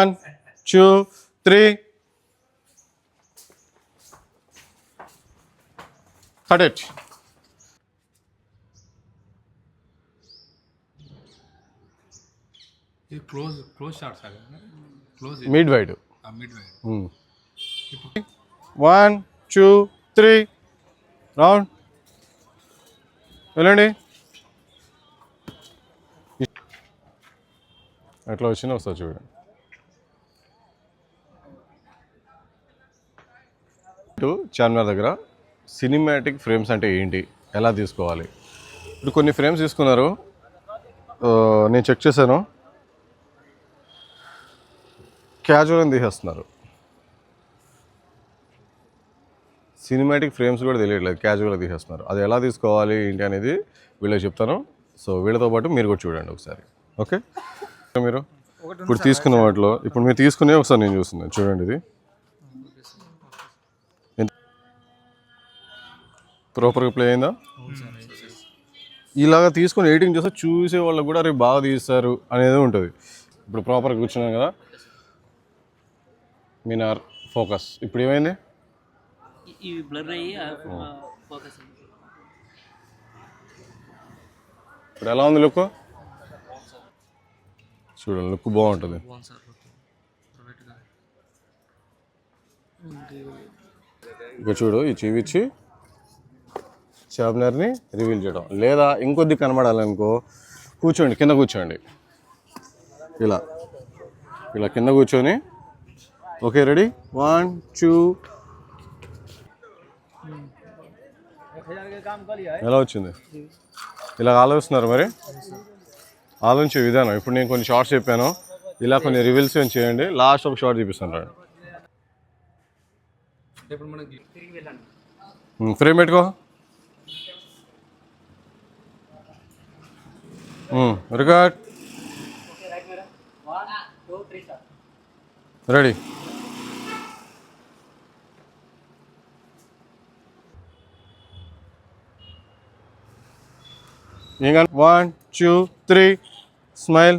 1, 2, 3. Cut it. ये close shots आ गए ना क्लोज Mid wide. मिड में 1, 2, 3. Round. వెళ్ళండి. ఎట్లా వచ్చిందో ఒకసారి చూడండి. చార్మినార్ దగ్గర సినిమాటిక్ ఫ్రేమ్స్ అంటే ఏంటి, ఎలా తీసుకోవాలి? ఇప్పుడు కొన్ని ఫ్రేమ్స్ తీసుకున్నారు, నేను చెక్ చేశాను, క్యాజువల్ అని తీసేస్తున్నారు. సినిమాటిక్ ఫ్రేమ్స్ కూడా తెలియట్లేదు, క్యాజువల్గా తీసేస్తున్నారు. అది ఎలా తీసుకోవాలి ఏంటి అనేది వీళ్ళకి చెప్తాను. సో వీళ్ళతో పాటు మీరు కూడా చూడండి ఒకసారి. ఓకే, మీరు ఇప్పుడు తీసుకున్న వాటిలో ఇప్పుడు మీరు తీసుకునే ఒకసారి నేను చూస్తున్నాను. చూడండి, ఇది ప్రాపర్గా ప్లే అయిందా? ఇలాగా తీసుకొని ఎడిటింగ్ చేస్తే చూసే వాళ్ళకి కూడా రేపు బాగా తీస్తారు అనేది ఉంటుంది. ఇప్పుడు ప్రాపర్గా కూర్చున్నాం కదా, మినార్ ఫోకస్. ఇప్పుడు ఏమైంది? ఇప్పుడు ఎలా ఉంది లుక్? చూడండి, లుక్ బాగుంటుంది. ఇక చూడు, ఈ చూపించి చార్మినార్ని రివీల్ చేయడం. లేదా ఇంకొద్ది కనబడాలనుకో, కూర్చోండి, కింద కూర్చోండి, ఇలా ఇలా కింద కూర్చొని. Okay, ready? 1, 2. ఎలా వచ్చింది? ఇలా ఆలోచిస్తున్నారు మరి, ఆలోచించే విధానం. ఇప్పుడు నేను కొన్ని షార్ట్స్ చెప్పాను, ఇలా కొన్ని రివీల్స్ చేయండి. లాస్ట్ ఒక షార్ట్ చూపిస్తాను రండి. ఫ్రేమ్ పెట్టుకో. రికార్డ్. రెడీ? ఇంకా 1, 2, 3. స్మైల్.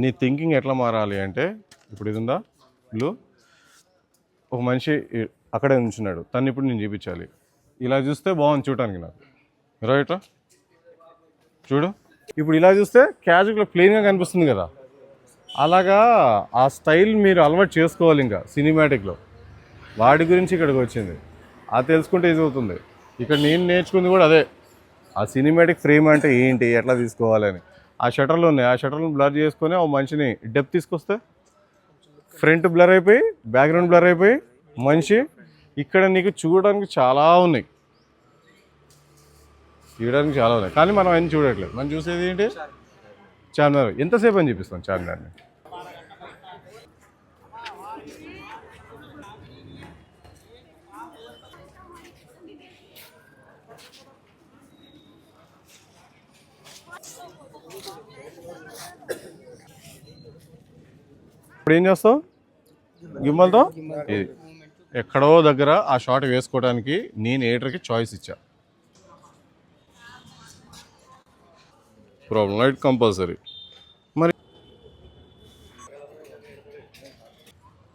నీ థింకింగ్ ఎట్లా మారాలి అంటే, ఇప్పుడు ఇది ఉందా బ్లూ, ఒక మనిషి అక్కడే ఉంచున్నాడు, తను ఇప్పుడు నేను చూపించాలి. ఇలా చూస్తే బాగుంది చూడటానికి నాకు. రైట్, చూడు. ఇప్పుడు ఇలా చూస్తే క్యాజువల్గా ప్లెయిన్గా కనిపిస్తుంది కదా, అలాగా ఆ స్టైల్ మీరు అలవాటు చేసుకోవాలి. ఇంకా సినిమాటిక్లో వాడి గురించి ఇక్కడికి వచ్చింది, అది తెలుసుకుంటే ఈజీ అవుతుంది. ఇక్కడ నేను నేర్చుకుంది కూడా అదే, ఆ సినిమాటిక్ ఫ్రేమ్ అంటే ఏంటి, ఎట్లా తీసుకోవాలని. ఆ షటర్లు ఉన్నాయి, ఆ షటర్లను బ్లర్ చేసుకొని ఆ మనిషిని డెప్త్ తీసుకొస్తే ఫ్రంట్ బ్లర్ అయిపోయి, బ్యాక్గ్రౌండ్ బ్లర్ అయిపోయి, మనిషి ఇక్కడ నీకు చూడడానికి చాలా ఉన్నాయి, చూడడానికి చాలా ఉన్నాయి. కానీ మనం అన్ని చూడట్లేదు. మనం చూసేది ఏంటి? చార్మినార్. ఎంతసేపు అని చూపిస్తాం చార్మినార్ని. ఇప్పుడు ఏం చేస్తావు? గిమ్మల్తో ఇది ఎక్కడో దగ్గర ఆ షాట్ వేసుకోవడానికి నేను ఎడిటర్కి చాయిస్ ఇచ్చా. Problem light compulsory. మరి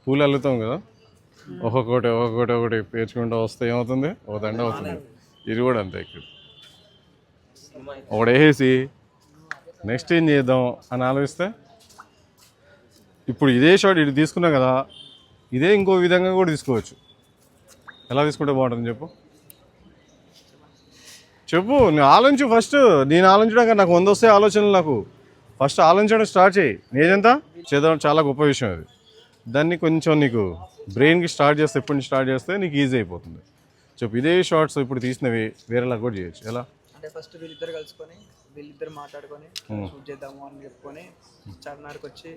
పూలు అల్లుతాం కదా, ఒక్కొక్కటి పేర్చుకుంటూ వస్తే ఏమవుతుంది? ఒక దండ అవుతుంది. ఇది కూడా అంతే. ఇక్కడ ఒకటి వేసి నెక్స్ట్ ఏం చేద్దాం అని ఆలోచిస్తే, ఇప్పుడు ఇదే షాట్ ఇటు తీసుకున్నాం కదా, ఇదే ఇంకో విధంగా కూడా తీసుకోవచ్చు. ఎలా తీసుకుంటే బాగుంటుంది చెప్పు? నేను ఆలోచించు ఫస్ట్. నేను ఆలోచించడానికి నాకు 100 వస్తాయి ఆలోచనలు. నాకు ఫస్ట్ ఆలోచించడం స్టార్ట్ చేయి. నేనంతా చదవడం చాలా గొప్ప విషయం అది. దాన్ని కొంచెం నీకు బ్రెయిన్కి స్టార్ట్ చేస్తే, ఎప్పుడు స్టార్ట్ చేస్తే నీకు ఈజీ అయిపోతుంది. చెప్పు, ఇదే షార్ట్స్ ఇప్పుడు తీసినవి వేరేలా కూడా చేయొచ్చు. ఎలా అంటే ఫస్ట్ వీళ్ళిద్దరు కలుసుకొని, వీళ్ళిద్దరు మాట్లాడుకొని షూట్ చేద్దాము అని చెప్పుకొని చార్మినార్కి వచ్చి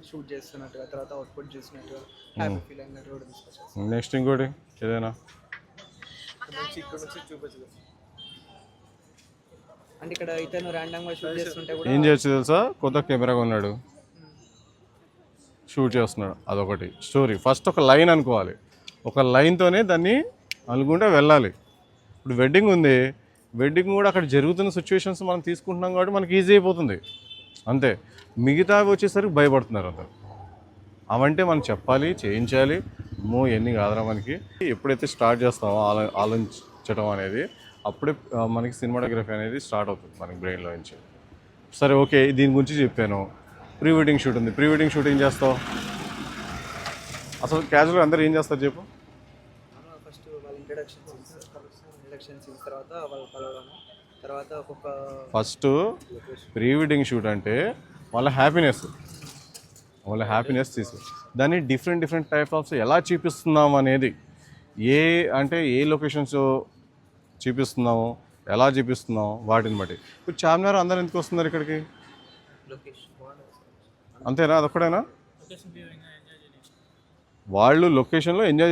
షూట్ చేస్తున్నట్టుగా, తర్వాత అవుట్పుట్ చేసినట్టుగా హ్యాపీ ఫీల్ అయినట్టు కూడా తీసుకొచ్చేస్తాం. నెక్స్ట్ ఇంకోటి ఏదైనా ఇక్కడ నుంచి చూపించదు. అంటే ఇక్కడ ఇతను ర్యాండమ్గా షూట్ చేస్తుంటే కూడా ఏం చేయొచ్చు తెలుసా? కొత్త కెమెరా కొన్నాడు, షూట్ చేస్తున్నాడు, అదొకటి స్టోరీ. ఫస్ట్ ఒక లైన్ అనుకోవాలి, ఒక లైన్తోనే దాన్ని అనుకుంటే వెళ్ళాలి. ఇప్పుడు వెడ్డింగ్ ఉంది, వెడ్డింగ్ కూడా అక్కడ జరుగుతున్న సిచ్యువేషన్స్ మనం తీసుకుంటున్నాం కాబట్టి మనకి ఈజీ అయిపోతుంది అంతే. మిగతావి వచ్చేసరికి భయపడుతున్నారు అందరు. అవంటే మనం చెప్పాలి, చేయించాలి. ఎన్ని కాదురా మనకి. ఎప్పుడైతే స్టార్ట్ చేస్తామో ఆలోచించడం అనేది, అప్పుడే మనకి సినిమాటోగ్రఫీ అనేది స్టార్ట్ అవుతుంది మనకి బ్రెయిన్లో నుంచి. సరే ఓకే, దీని గురించి చెప్పాను. ప్రీ వెడ్డింగ్ షూట్ ఉంది. ప్రీ వెడ్డింగ్ షూట్ ఏం చేస్తావు అసలు? క్యాజువల్గా అందరు ఏం చేస్తారు చెప్పు? ఫస్ట్ వాళ్ళ ఇంట్రడక్షన్ సీన్స్ తర్వాత వాళ్ళు కలవడం, తర్వాత ఒక్కొక్క ఫస్ట్ ప్రీ వెడ్డింగ్ షూట్ అంటే వాళ్ళ హ్యాపీనెస్ తీసు దాన్ని డిఫరెంట్ టైప్ ఆఫ్ ఎలా చూపిస్తున్నాం అనేది, ఏ లొకేషన్స్ చూపిస్తున్నాము, ఎలా చూపిస్తున్నాం వాటిని బట్టి. ఇప్పుడు చార్మినార్ అందరు ఎందుకు వస్తున్నారు ఇక్కడికి? లొకేషన్ అంతేనా? అదొక్కడేనా? వాళ్ళు లొకేషన్లో ఎంజాయ్